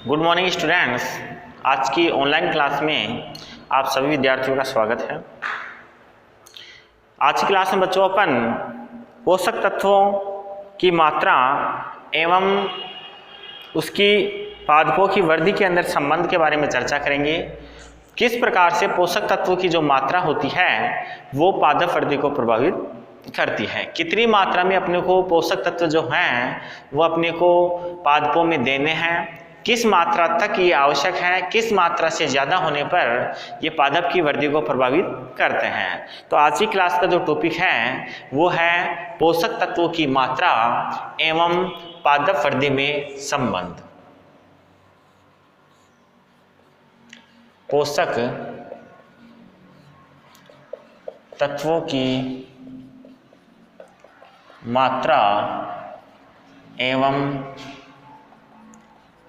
Good morning students. आज की online class में आप सभी विद्यार्थियों का स्वागत है। आज की क्लास में बच्चों अपन पोषक तत्वों की मात्रा एवं उसकी पादपों की वृद्धि के अंदर संबंध के बारे में चर्चा करेंगे। किस प्रकार से पोषक तत्वों की जो मात्रा होती है वो पादप वृद्धि को प्रभावित करती है, कितनी मात्रा में अपने को पोषक तत्व जो हैं वो अपने को पादपों में देने हैं, किस मात्रा तक ये आवश्यक है, किस मात्रा से ज़्यादा होने पर ये पादप की वृद्धि को प्रभावित करते हैं। तो आज की क्लास का जो टॉपिक है वो है पोषक तत्वों की मात्रा एवं पादप वृद्धि में संबंध। पोषक तत्वों की मात्रा एवं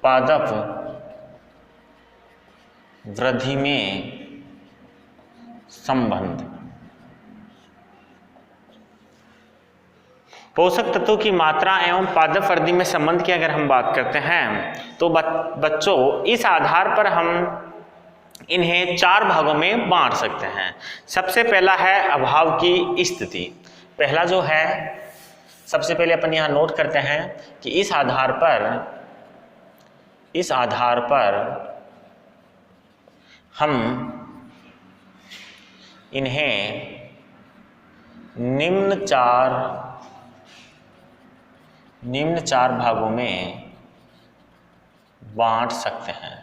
पादप वृद्धि में संबंध। पोषक तत्वों की मात्रा एवं पादप वृद्धि में संबंध की अगर हम बात करते हैं तो बच्चों इस आधार पर हम इन्हें चार भागों में बांट सकते हैं। सबसे पहला है अभाव की स्थिति। पहला जो है सबसे पहले अपन यहाँ नोट करते हैं कि इस आधार पर हम इन्हें निम्न चार भागों में बांट सकते हैं।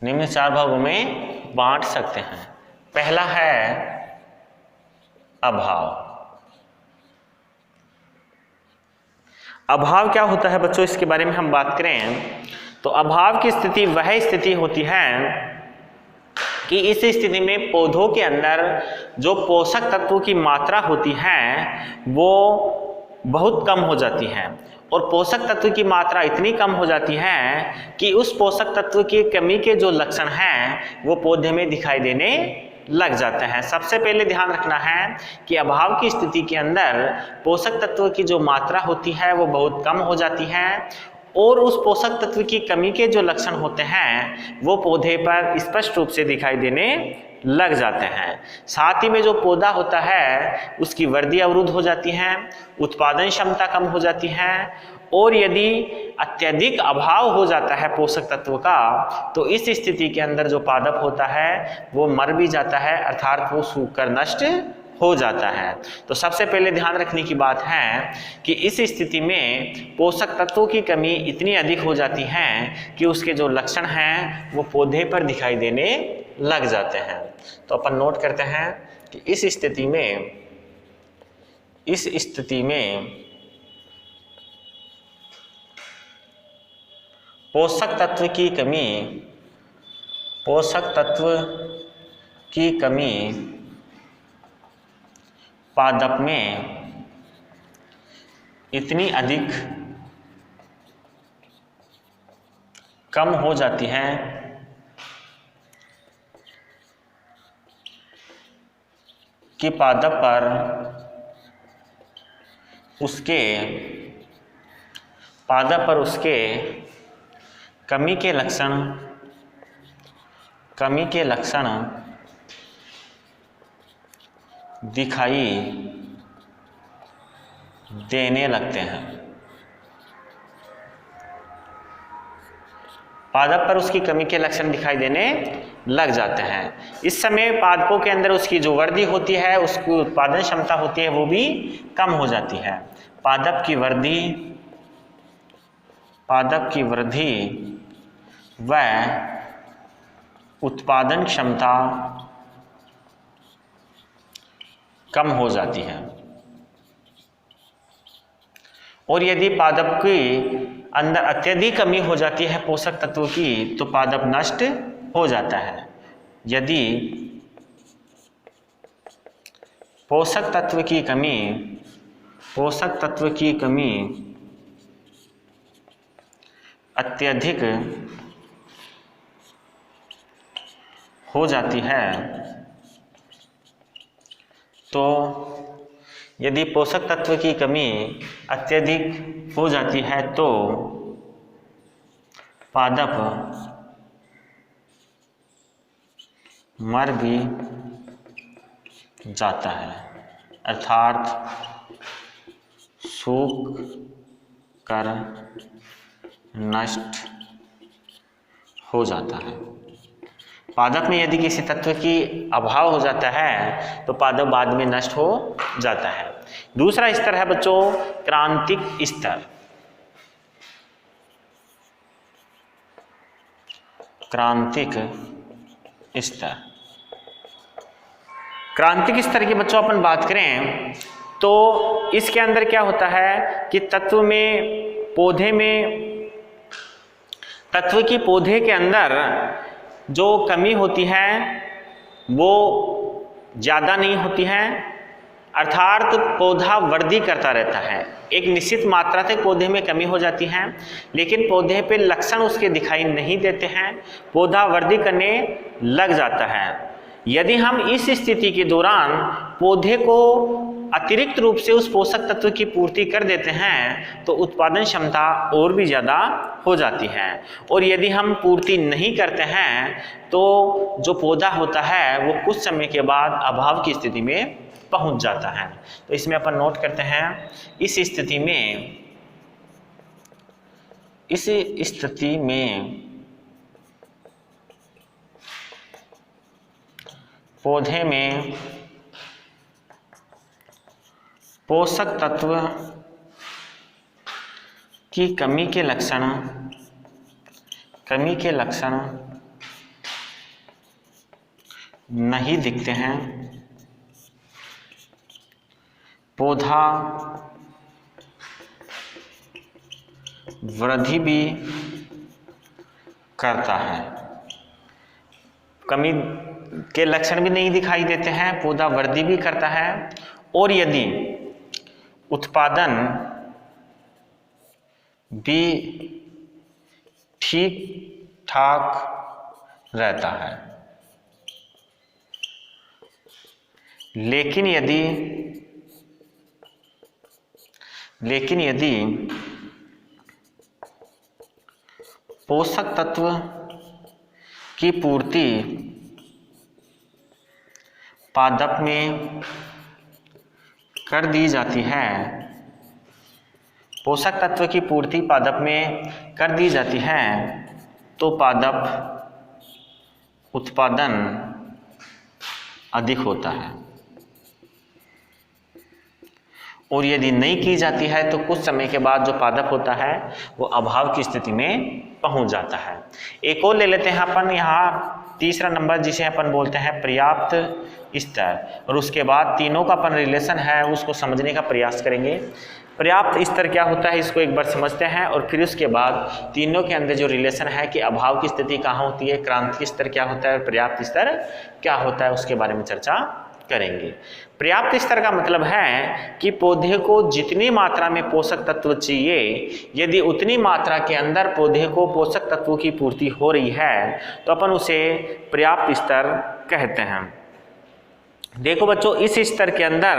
निम्न चार भागों में बांट सकते हैं। पहला है अभाव। अभाव क्या होता है बच्चों, इसके बारे में हम बात करें तो अभाव की स्थिति वह स्थिति होती है कि इस स्थिति में पौधों के अंदर जो पोषक तत्वों की मात्रा होती है वो बहुत कम हो जाती है और पोषक तत्व की मात्रा इतनी कम हो जाती है कि उस पोषक तत्व की कमी के जो लक्षण हैं वो पौधे में दिखाई देने लग जाते हैं। सबसे पहले ध्यान रखना है कि अभाव की स्थिति के अंदर पोषक तत्व की जो मात्रा होती है वो बहुत कम हो जाती है और उस पोषक तत्व की कमी के जो लक्षण होते हैं वो पौधे पर स्पष्ट रूप से दिखाई देने लग जाते हैं। साथ ही में जो पौधा होता है उसकी वृद्धि अवरुद्ध हो जाती है, उत्पादन क्षमता कम हो जाती है और यदि अत्यधिक अभाव हो जाता है पोषक तत्व का तो इस स्थिति के अंदर जो पादप होता है वो मर भी जाता है, अर्थात वो सूखकर नष्ट हो जाता है। तो सबसे पहले ध्यान रखने की बात है कि इस स्थिति में पोषक तत्वों की कमी इतनी अधिक हो जाती है कि उसके जो लक्षण हैं वो पौधे पर दिखाई देने लग जाते हैं। तो अपन नोट करते हैं कि इस स्थिति में पोषक तत्व की कमी पादप में इतनी अधिक कम हो जाती है कि पादप पर उसके कमी के लक्षण दिखाई देने लगते हैं। पादप पर उसकी कमी के लक्षण दिखाई देने लग जाते हैं। इस समय पादपों के अंदर उसकी जो वृद्धि होती है, उसकी उत्पादन क्षमता होती है वो भी कम हो जाती है। पादप की वृद्धि व उत्पादन क्षमता कम हो जाती है और यदि पादप के अंदर अत्यधिक कमी हो जाती है पोषक तत्वों की तो पादप नष्ट हो जाता है। यदि पोषक तत्व की कमी अत्यधिक हो जाती है तो यदि पोषक तत्व की कमी अत्यधिक हो जाती है तो पादप मर भी जाता है, अर्थात सूख कर नष्ट हो जाता है। पादप में यदि किसी तत्व की अभाव हो जाता है तो पादप बाद में नष्ट हो जाता है। दूसरा स्तर है बच्चों क्रांतिक स्तर। क्रांतिक स्तर, क्रांतिक स्तर की बच्चों अपन बात करें तो इसके अंदर क्या होता है कि तत्व में पौधे में तत्व की पौधे के अंदर जो कमी होती है वो ज़्यादा नहीं होती है, अर्थात पौधा वृद्धि करता रहता है। एक निश्चित मात्रा तक पौधे में कमी हो जाती है लेकिन पौधे पे लक्षण उसके दिखाई नहीं देते हैं, पौधा वृद्धि करने लग जाता है। यदि हम इस स्थिति के दौरान पौधे को अतिरिक्त रूप से उस पोषक तत्व की पूर्ति कर देते हैं तो उत्पादन क्षमता और भी ज़्यादा हो जाती है, और यदि हम पूर्ति नहीं करते हैं तो जो पौधा होता है वो कुछ समय के बाद अभाव की स्थिति में पहुंच जाता है। तो इसमें अपन नोट करते हैं इस स्थिति में पौधे में पोषक तत्व की कमी के लक्षण नहीं दिखते हैं, पौधा वृद्धि भी करता है। कमी के लक्षण भी नहीं दिखाई देते हैं, पौधा वृद्धि भी करता है, और यदि उत्पादन भी ठीक ठाक रहता है। लेकिन यदि पोषक तत्व की पूर्ति पादप में कर दी जाती है, पोषक तत्व की पूर्ति पादप में कर दी जाती है तो पादप उत्पादन अधिक होता है, और यदि नहीं की जाती है तो कुछ समय के बाद जो पादप होता है वो अभाव की स्थिति में पहुंच जाता है। एक और ले लेते हैं अपन यहाँ तीसरा नंबर जिसे अपन बोलते हैं पर्याप्त स्तर, और उसके बाद तीनों का अपन रिलेशन है उसको समझने का प्रयास करेंगे। पर्याप्त स्तर क्या होता है इसको एक बार समझते हैं, और फिर उसके बाद तीनों के अंदर जो रिलेशन है कि अभाव की स्थिति कहाँ होती है, क्रांतिक स्तर क्या होता है और पर्याप्त स्तर क्या होता है उसके बारे में चर्चा करेंगे। पर्याप्त स्तर का मतलब है कि पौधे को जितनी मात्रा में पोषक तत्व चाहिए यदि उतनी मात्रा के अंदर पौधे को पोषक तत्वों की पूर्ति हो रही है तो अपन उसे पर्याप्त स्तर कहते हैं। देखो बच्चों इस स्तर के अंदर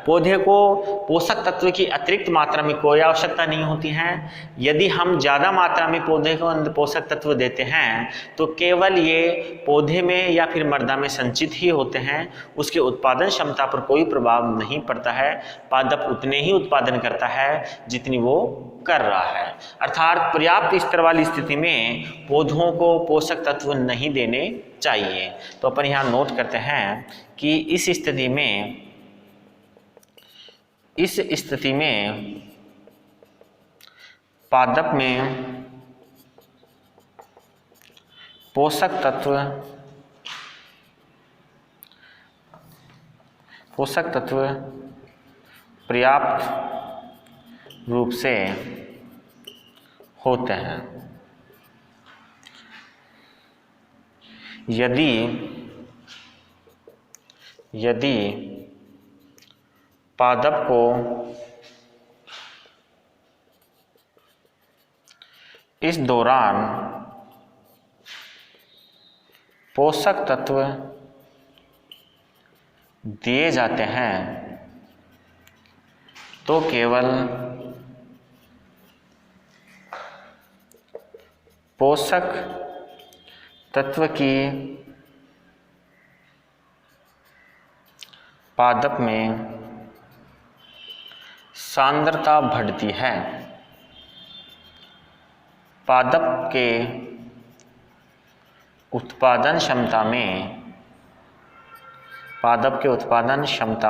पौधे को पोषक तत्व की अतिरिक्त मात्रा में कोई आवश्यकता नहीं होती है। यदि हम ज़्यादा मात्रा में पौधे को अंदर पोषक तत्व देते हैं तो केवल ये पौधे में या फिर मृदा में संचित ही होते हैं, उसके उत्पादन क्षमता पर कोई प्रभाव नहीं पड़ता है। पादप उतने ही उत्पादन करता है जितनी वो कर रहा है, अर्थात पर्याप्त स्तर वाली स्थिति में पौधों को पोषक तत्व नहीं देने चाहिए। तो अपन यहाँ नोट करते हैं कि इस स्थिति में पादप में पोषक तत्व पर्याप्त रूप से होते हैं। यदि पादप को इस दौरान पोषक तत्व दिए जाते हैं तो केवल पोषक तत्व की पादप में सांद्रता बढ़ती है। पादप के उत्पादन क्षमता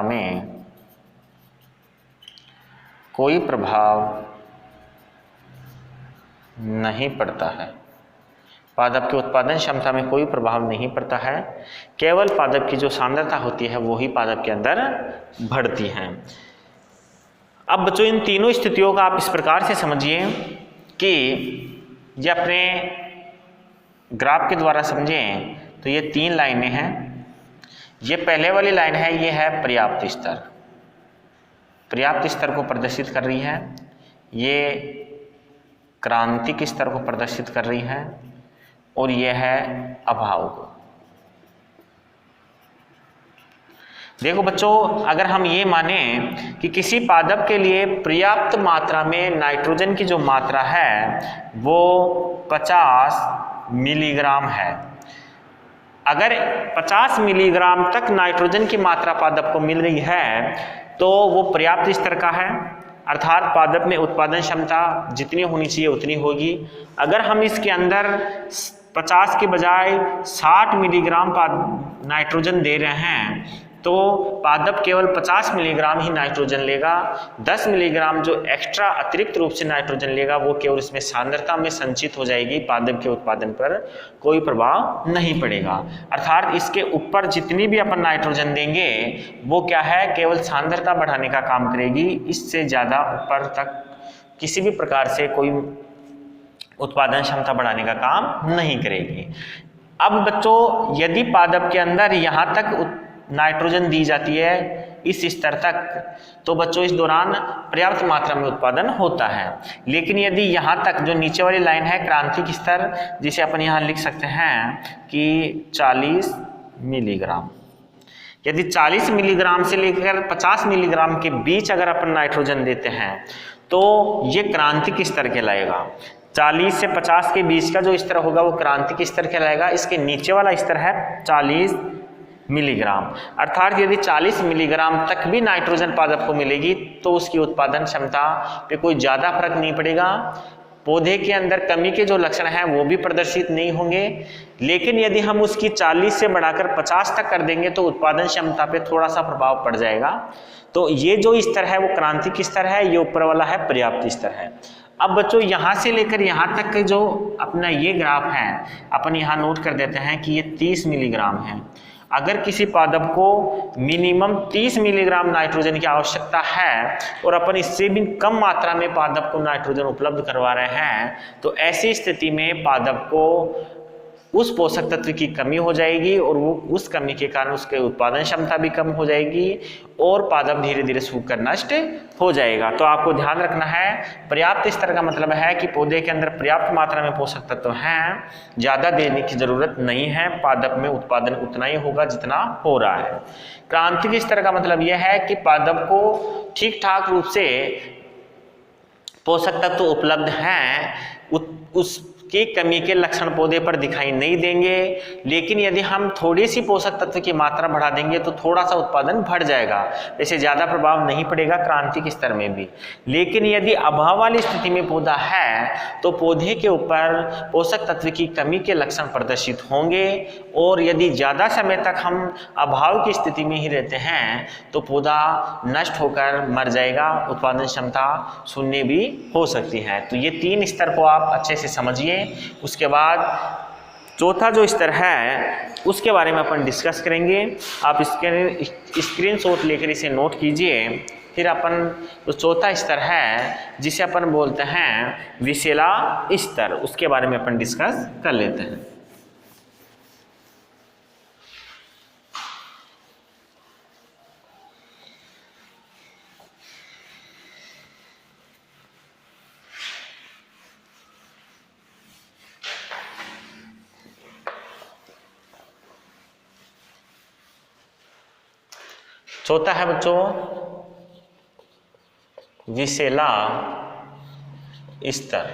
में कोई प्रभाव नहीं पड़ता है। पादप के उत्पादन क्षमता में कोई प्रभाव नहीं पड़ता है, केवल पादप की जो सांद्रता होती है वो ही पादप के अंदर बढ़ती है। अब बच्चों इन तीनों स्थितियों का आप इस प्रकार से समझिए कि ये अपने ग्राफ के द्वारा समझें तो ये 3 लाइनें हैं। ये पहले वाली लाइन है, ये है पर्याप्त स्तर, पर्याप्त स्तर को प्रदर्शित कर रही है। ये क्रांतिक स्तर को प्रदर्शित कर रही है और यह है अभाव को। देखो बच्चों, अगर हम ये माने कि किसी पादप के लिए पर्याप्त मात्रा में नाइट्रोजन की जो मात्रा है वो 50 मिलीग्राम है, अगर 50 मिलीग्राम तक नाइट्रोजन की मात्रा पादप को मिल रही है तो वो पर्याप्त स्तर का है, अर्थात पादप में उत्पादन क्षमता जितनी होनी चाहिए उतनी होगी। अगर हम इसके अंदर 50 के बजाय 60 मिलीग्राम नाइट्रोजन दे रहे हैं तो पादप केवल 50 मिलीग्राम ही नाइट्रोजन लेगा। 10 मिलीग्राम जो एक्स्ट्रा अतिरिक्त रूप से नाइट्रोजन लेगा वो केवल इसमें सांद्रता में संचित हो जाएगी, पादप के उत्पादन पर कोई प्रभाव नहीं पड़ेगा। अर्थात इसके ऊपर जितनी भी अपन नाइट्रोजन देंगे वो क्या है, केवल सांद्रता बढ़ाने का काम करेगी, इससे ज़्यादा ऊपर तक किसी भी प्रकार से कोई उत्पादन क्षमता बढ़ाने का काम नहीं करेगी। अब बच्चों यदि पादप के अंदर यहाँ तक नाइट्रोजन दी जाती है इस स्तर तक तो बच्चों इस दौरान पर्याप्त मात्रा में उत्पादन होता है। लेकिन यदि यहाँ तक जो नीचे वाली लाइन है क्रांतिक स्तर, जिसे अपन यहाँ लिख सकते हैं कि 40 मिलीग्राम, यदि 40 मिलीग्राम से लेकर 50 मिलीग्राम के बीच अगर अपन नाइट्रोजन देते हैं तो ये क्रांतिक स्तर कहलाएगा। 40 से 50 के बीच का जो स्तर होगा वो क्रांतिक स्तर कहलाएगा। इसके नीचे वाला स्तर है 40 मिलीग्राम, अर्थात यदि 40 मिलीग्राम तक भी नाइट्रोजन पादप को मिलेगी तो उसकी उत्पादन क्षमता पे कोई ज़्यादा फर्क नहीं पड़ेगा। पौधे के अंदर कमी के जो लक्षण हैं वो भी प्रदर्शित नहीं होंगे। लेकिन यदि हम उसकी 40 से बढ़ाकर 50 तक कर देंगे तो उत्पादन क्षमता पे थोड़ा सा प्रभाव पड़ जाएगा। तो ये जो स्तर है वो क्रांतिक स्तर है, ये ऊपर वाला है पर्याप्त स्तर है। अब बच्चों यहाँ से लेकर यहाँ तक के जो अपना ये ग्राफ है अपन यहाँ नोट कर देते हैं कि ये 30 मिलीग्राम है। अगर किसी पादप को मिनिमम 30 मिलीग्राम नाइट्रोजन की आवश्यकता है और अपन इससे भी कम मात्रा में पादप को नाइट्रोजन उपलब्ध करवा रहे हैं तो ऐसी स्थिति में पादप को उस पोषक तत्व की कमी हो जाएगी और वो उस कमी के कारण उसके उत्पादन क्षमता भी कम हो जाएगी और पादप धीरे धीरे सूख कर नष्ट हो जाएगा। तो आपको ध्यान रखना है, पर्याप्त स्तर का मतलब है कि पौधे के अंदर पर्याप्त मात्रा में पोषक तत्व हैं, ज़्यादा देने की जरूरत नहीं है, पादप में उत्पादन उतना ही होगा जितना हो रहा है। क्रांतिक स्तर का मतलब यह है कि पादप को ठीक ठाक रूप से पोषक तत्व उपलब्ध हैं, उसकी कमी के लक्षण पौधे पर दिखाई नहीं देंगे। लेकिन यदि हम थोड़ी सी पोषक तत्व की मात्रा बढ़ा देंगे तो थोड़ा सा उत्पादन बढ़ जाएगा, वैसे ज़्यादा प्रभाव नहीं पड़ेगा क्रांतिक स्तर में भी। लेकिन यदि अभाव वाली स्थिति में पौधा है तो पौधे के ऊपर पोषक तत्व की कमी के लक्षण प्रदर्शित होंगे और यदि ज़्यादा समय तक हम अभाव की स्थिति में ही रहते हैं तो पौधा नष्ट होकर मर जाएगा, उत्पादन क्षमता शून्य भी हो सकती है। तो ये 3 स्तर को आप अच्छे से समझिए। उसके बाद चौथा जो स्तर है उसके बारे में अपन डिस्कस करेंगे। आप इसके स्क्रीनशॉट लेकर इसे नोट कीजिए। फिर अपन जो चौथा स्तर है जिसे अपन बोलते हैं विषैला स्तर, उसके बारे में अपन डिस्कस कर लेते हैं। चौथा है बच्चों विषैला स्तर।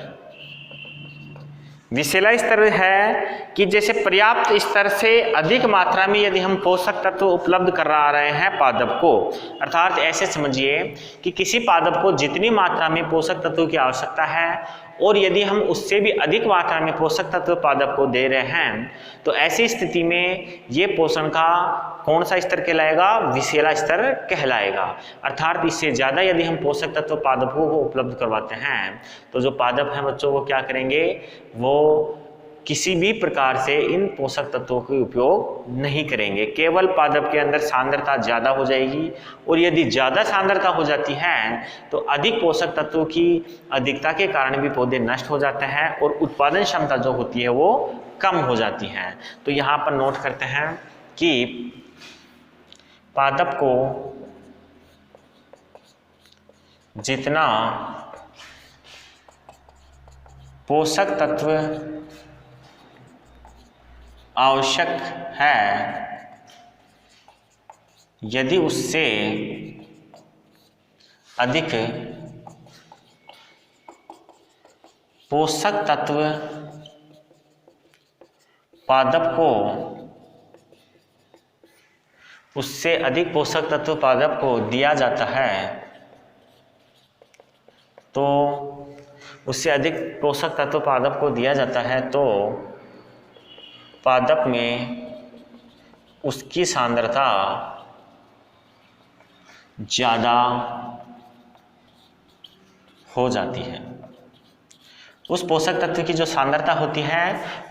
विषैला स्तर है कि जैसे पर्याप्त स्तर से अधिक मात्रा में यदि हम पोषक तत्व उपलब्ध करा रहे हैं पादप को, अर्थात ऐसे समझिए कि किसी पादप को जितनी मात्रा में पोषक तत्वों की आवश्यकता है और यदि हम उससे भी अधिक मात्रा में पोषक तत्व पादप को दे रहे हैं, तो ऐसी स्थिति में ये पोषण का कौन सा स्तर कहलाएगा? विषैला स्तर कहलाएगा। अर्थात इससे ज़्यादा यदि हम पोषक तत्व पादपों को उपलब्ध करवाते हैं तो जो पादप हैं बच्चों वो क्या करेंगे? वो किसी भी प्रकार से इन पोषक तत्वों का उपयोग नहीं करेंगे। केवल पादप के अंदर सांद्रता ज़्यादा हो जाएगी और यदि ज़्यादा सांद्रता हो जाती है तो अधिक पोषक तत्वों की अधिकता के कारण भी पौधे नष्ट हो जाते हैं और उत्पादन क्षमता जो होती है वो कम हो जाती है। तो यहाँ पर नोट करते हैं कि पादप को जितना पोषक तत्व आवश्यक है, यदि उससे अधिक पोषक तत्व पादप को उससे अधिक पोषक तत्व पादप को दिया जाता है तो उससे अधिक पोषक तत्व पादप को दिया जाता है तो पादप में उसकी सांद्रता ज़्यादा हो जाती है। उस पोषक तत्व की जो सांद्रता होती है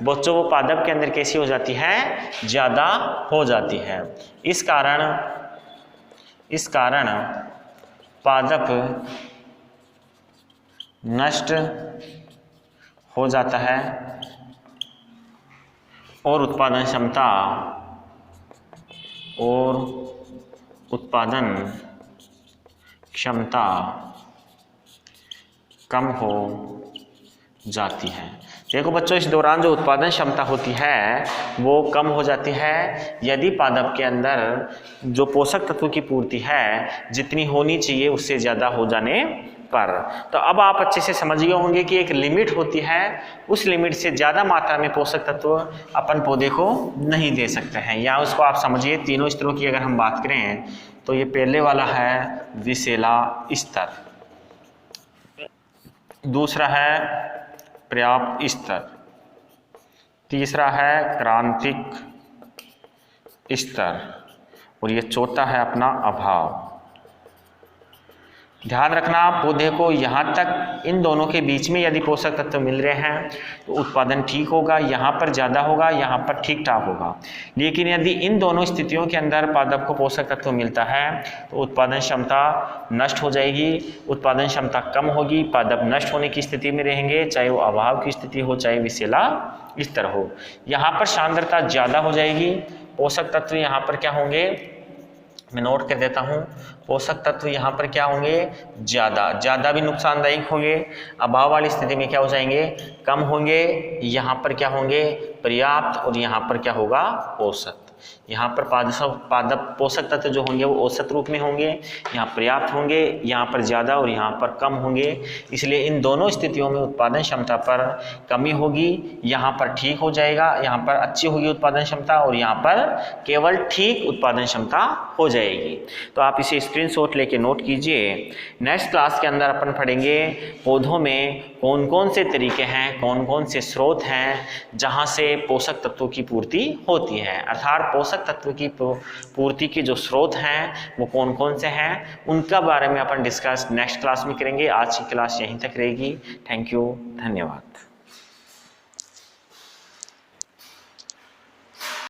बच्चों वो पादप के अंदर कैसी हो जाती है? ज़्यादा हो जाती है। इस कारण पादप नष्ट हो जाता है और उत्पादन क्षमता कम हो जाती है। देखो बच्चों, इस दौरान जो उत्पादन क्षमता होती है वो कम हो जाती है यदि पादप के अंदर जो पोषक तत्वों की पूर्ति है जितनी होनी चाहिए उससे ज़्यादा हो जाने पर। तो अब आप अच्छे से समझ गए होंगे कि एक लिमिट होती है, उस लिमिट से ज़्यादा मात्रा में पोषक तत्व अपन पौधे को नहीं दे सकते हैं। या उसको आप समझिए तीनों स्तरों की अगर हम बात करें तो ये पहले वाला है विषैला स्तर, दूसरा है पर्याप्त स्तर, तीसरा है क्रांतिक स्तर और ये चौथा है अपना अभाव। ध्यान रखना पौधे को यहाँ तक इन दोनों के बीच में यदि पोषक तत्व मिल रहे हैं तो उत्पादन ठीक होगा, यहाँ पर ज़्यादा होगा, यहाँ पर ठीक ठाक होगा। लेकिन यदि इन दोनों स्थितियों के अंदर पादप को पोषक तत्व मिलता है तो उत्पादन क्षमता नष्ट हो जाएगी, उत्पादन क्षमता कम होगी, पादप नष्ट होने की स्थिति में रहेंगे, चाहे वो अभाव की स्थिति हो चाहे विषैला स्तर हो। यहाँ पर सांद्रता ज़्यादा हो जाएगी, पोषक तत्व यहाँ पर क्या होंगे मैं नोट कर देता हूँ, पोषक तत्व यहाँ पर क्या होंगे? ज़्यादा भी नुकसानदायक होंगे। अभाव वाली स्थिति में क्या हो जाएंगे? कम होंगे। यहाँ पर क्या होंगे? पर्याप्त। और यहाँ पर क्या होगा? औसत। यहाँ पर पादप पोषक तत्व जो होंगे वो औसत रूप में होंगे, यहाँ पर्याप्त होंगे, यहाँ पर ज़्यादा और यहाँ पर कम होंगे। इसलिए इन दोनों स्थितियों में उत्पादन क्षमता पर कमी होगी, यहाँ पर ठीक हो जाएगा, यहाँ पर अच्छी होगी उत्पादन क्षमता और यहाँ पर केवल ठीक उत्पादन क्षमता हो जाएगी। तो आप इसे स्क्रीनशॉट लेके नोट कीजिए। नेक्स्ट क्लास के अंदर अपन पढ़ेंगे पौधों में कौन कौन से तरीके हैं, कौन कौन से स्रोत हैं जहाँ से पोषक तत्वों की पूर्ति होती है। अर्थात पोषक तत्व की पूर्ति के जो स्रोत हैं वो कौन कौन से हैं उनका बारे में अपन डिस्कस नेक्स्ट क्लास में करेंगे। आज की क्लास यहीं तक रहेगी। थैंक यू, धन्यवाद।